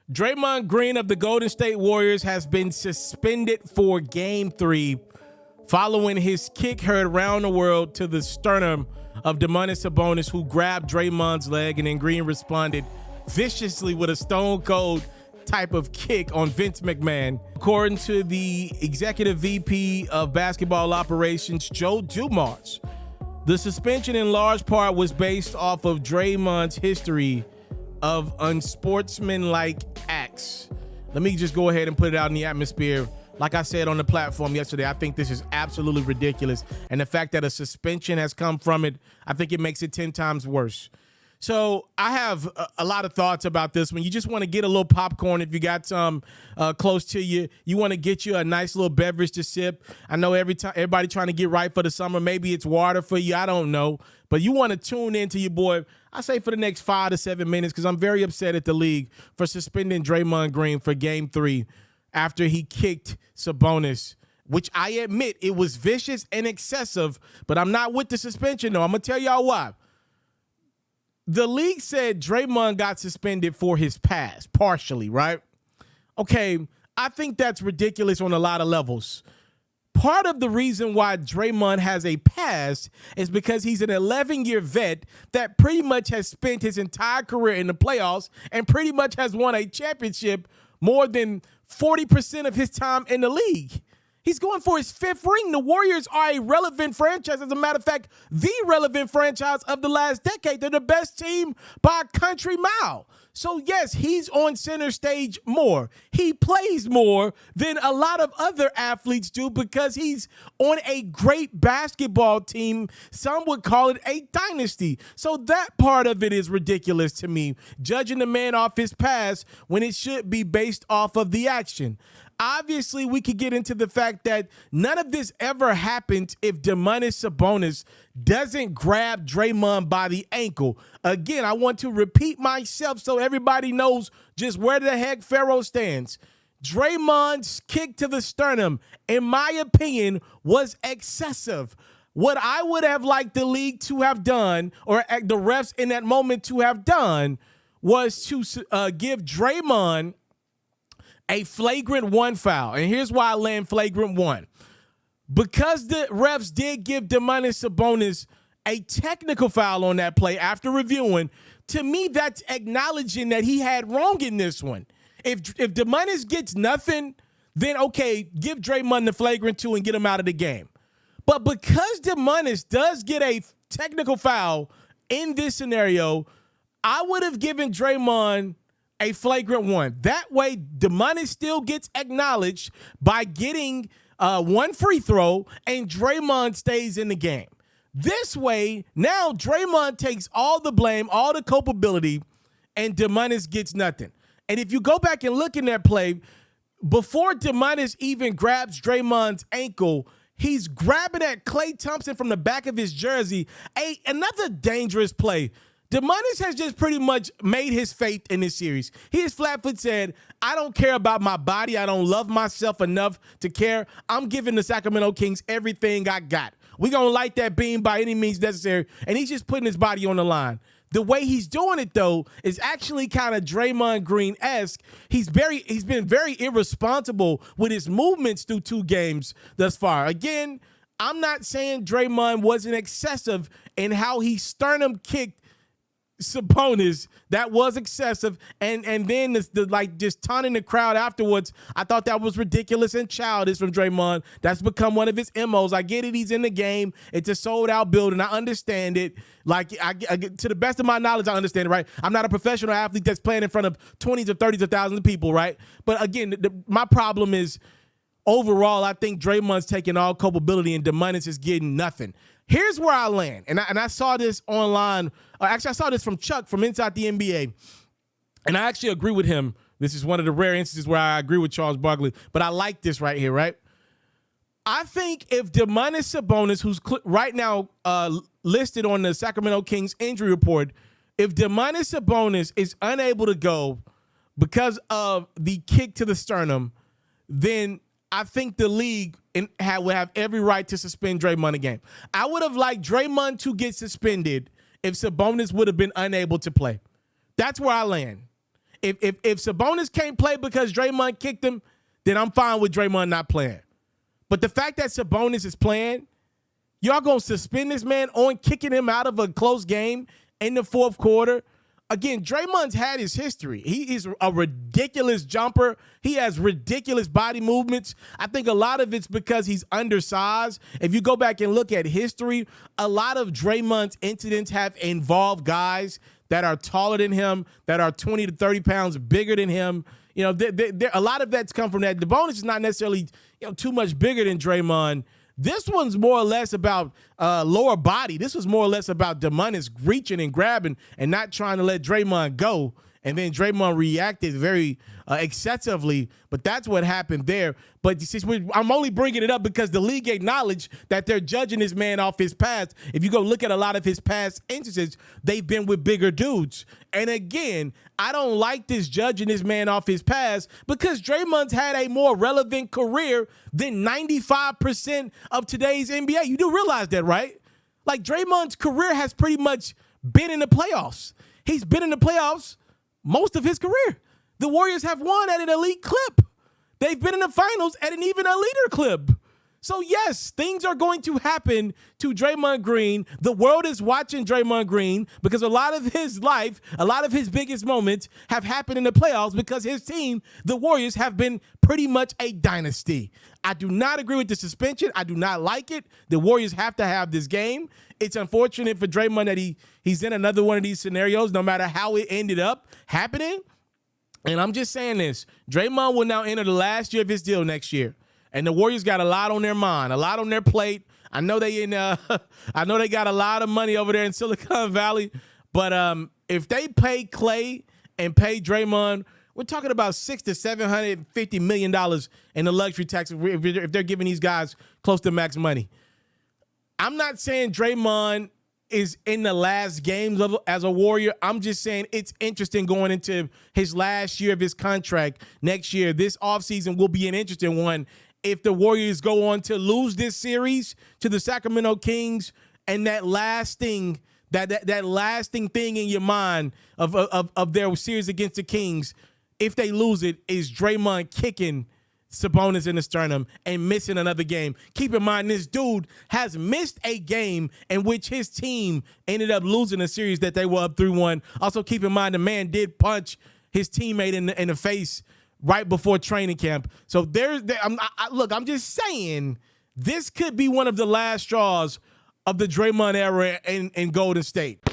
Draymond Green of the Golden State Warriors has been suspended for Game 3 following his kick heard around the world to the sternum of Domantas Sabonis, who grabbed Draymond's leg, and then Green responded viciously with a stone-cold type of kick on Vince McMahon. According to the executive VP of basketball operations, Joe Dumars, the suspension in large part was based off of Draymond's history of unsportsmanlike acts. Let me just go ahead and put it out in the atmosphere. Like I said on the platform yesterday, I think this is absolutely ridiculous. And the fact that a suspension has come from it, I think it makes it 10 times worse. So I have a lot of thoughts about this one. You just want to get a little popcorn if you got some close to you. You want to get you a nice little beverage to sip. I know everybody trying to get right for the summer. Maybe it's water for you. I don't know. But you want to tune into your boy, I say for the next 5 to 7 minutes, because I'm very upset at the league for suspending Draymond Green for Game 3 after he kicked Sabonis, which I admit it was vicious and excessive, but I'm not with the suspension, though. I'm going to tell y'all why. The league said Draymond got suspended for his past, partially, right? Okay, I think that's ridiculous on a lot of levels. Part of the reason why Draymond has a past is because he's an 11-year vet that pretty much has spent his entire career in the playoffs and pretty much has won a championship more than 40% of his time in the league. He's going for his 5th ring. The Warriors are a relevant franchise. As a matter of fact, the relevant franchise of the last decade. They're the best team by a country mile. So, yes, he's on center stage more. He plays more than a lot of other athletes do because he's on a great basketball team. Some would call it a dynasty. So that part of it is ridiculous to me, judging the man off his past when it should be based off of the action. Obviously, we could get into the fact that none of this ever happened if Domantas Sabonis doesn't grab Draymond by the ankle. Again, I want to repeat myself so everybody knows just where the heck FERRO stands. Draymond's kick to the sternum, in my opinion, was excessive. What I would have liked the league to have done, or the refs in that moment to have done, was to give Draymond a flagrant 1 foul. And here's why I land flagrant 1. Because the refs did give Domantas Sabonis a technical foul on that play after reviewing, to me, that's acknowledging that he had wrong in this one. If Domantas gets nothing, then okay, give Draymond the flagrant 2 and get him out of the game. But because Domantas does get a technical foul in this scenario, I would have given Draymond a flagrant 1. That way, Domantas still gets acknowledged by getting 1 free throw, and Draymond stays in the game. This way, now Draymond takes all the blame, all the culpability, and Domantas gets nothing. And if you go back and look in that play, before Domantas even grabs Draymond's ankle, he's grabbing at Klay Thompson from the back of his jersey. Another dangerous play. Domantas has just pretty much made his faith in this series. He has flat-foot said, I don't care about my body. I don't love myself enough to care. I'm giving the Sacramento Kings everything I got. We're going to light that beam by any means necessary. And he's just putting his body on the line. The way he's doing it, though, is actually kind of Draymond Green-esque. He's been very irresponsible with his movements through 2 games thus far. Again, I'm not saying Draymond wasn't excessive in how he sternum kicked Sabonis. That was excessive, and then just taunting the crowd afterwards, I thought that was ridiculous and childish from Draymond. That's become one of his MOs. I get it, he's in the game, it's a sold out building, I understand it. Like, I to the best of my knowledge, I understand it, right? I'm not a professional athlete that's playing in front of 20s or 30s of thousands of people, right? But again, my problem is, overall, I think Draymond's taking all culpability and Domantas is getting nothing. Here's where I land, and I saw this online. Actually, I saw this from Chuck from Inside the NBA, and I actually agree with him. This is one of the rare instances where I agree with Charles Barkley, but I like this right here, right? I think if Domantas Sabonis, who's right now listed on the Sacramento Kings injury report, if Domantas Sabonis is unable to go because of the kick to the sternum, then I think the league would have every right to suspend Draymond again. I would have liked Draymond to get suspended if Sabonis would have been unable to play. That's where I land. If Sabonis can't play because Draymond kicked him, then I'm fine with Draymond not playing. But the fact that Sabonis is playing, y'all gonna suspend this man on kicking him out of a close game in the fourth quarter? Again, Draymond's had his history. He is a ridiculous jumper. He has ridiculous body movements. I think a lot of it's because he's undersized. If you go back and look at history, a lot of Draymond's incidents have involved guys that are taller than him, that are 20 to 30 pounds bigger than him. You know, a lot of that's come from that. The bonus is not necessarily, too much bigger than Draymond. This one's more or less about lower body. This was more or less about Sabonis reaching and grabbing and not trying to let Draymond go. And then Draymond reacted very excessively, but that's what happened there. But I'm only bringing it up because the league acknowledged that they're judging this man off his past. If you go look at a lot of his past instances, they've been with bigger dudes. And again, I don't like this judging this man off his past because Draymond's had a more relevant career than 95% of today's NBA. You do realize that, right? Like, Draymond's career has pretty much been in the playoffs. He's been in the playoffs most of his career. The Warriors have won at an elite clip. They've been in the finals at an even eliter clip. So yes, things are going to happen to Draymond Green. The world is watching Draymond Green because a lot of his life, a lot of his biggest moments have happened in the playoffs because his team, the Warriors, have been pretty much a dynasty. I do not agree with the suspension. I do not like it. The Warriors have to have this game. It's unfortunate for Draymond that he's in another one of these scenarios, no matter how it ended up happening. And I'm just saying this. Draymond will now enter the last year of his deal next year. And the Warriors got a lot on their mind, a lot on their plate. I know they got a lot of money over there in Silicon Valley. But if they pay Clay and pay Draymond, we're talking about $600 to $750 million in the luxury tax if they're giving these guys close to max money. I'm not saying Draymond is in the last games as a Warrior. I'm just saying it's interesting going into his last year of his contract next year. This offseason will be an interesting one if the Warriors go on to lose this series to the Sacramento Kings, and that lasting thing in your mind of their series against the Kings, if they lose it, is Draymond kicking Sabonis in the sternum and missing another game. Keep in mind, this dude has missed a game in which his team ended up losing a series that they were up 3-1. Also, keep in mind, the man did punch his teammate in the face right before training camp. So I'm just saying this could be one of the last straws of the Draymond era in Golden State.